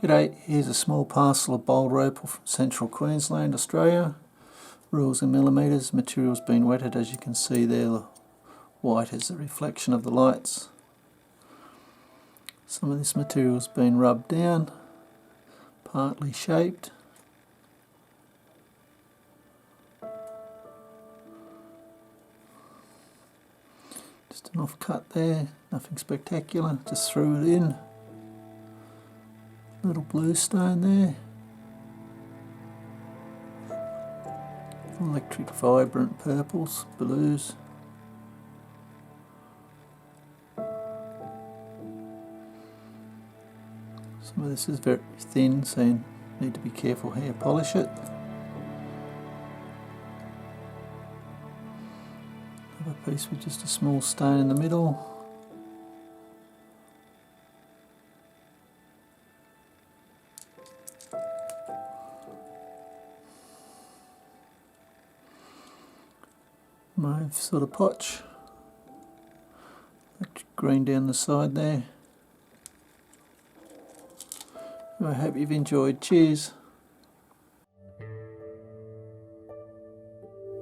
G'day, here's a small parcel of Boulder Opal from central Queensland, Australia. Rules in millimetres, material's been wetted, as you can see there, the white is the reflection of the lights. Some of this material's been rubbed down, partly shaped. Just an off cut there, nothing spectacular, just threw it in. Little blue stone there. Electric vibrant purples, blues. Some of this is very thin, so you need to be careful how you polish it. Another piece with just a small stone in the middle. Mauve sort of potch, green down the side there. I hope you've enjoyed. Cheers.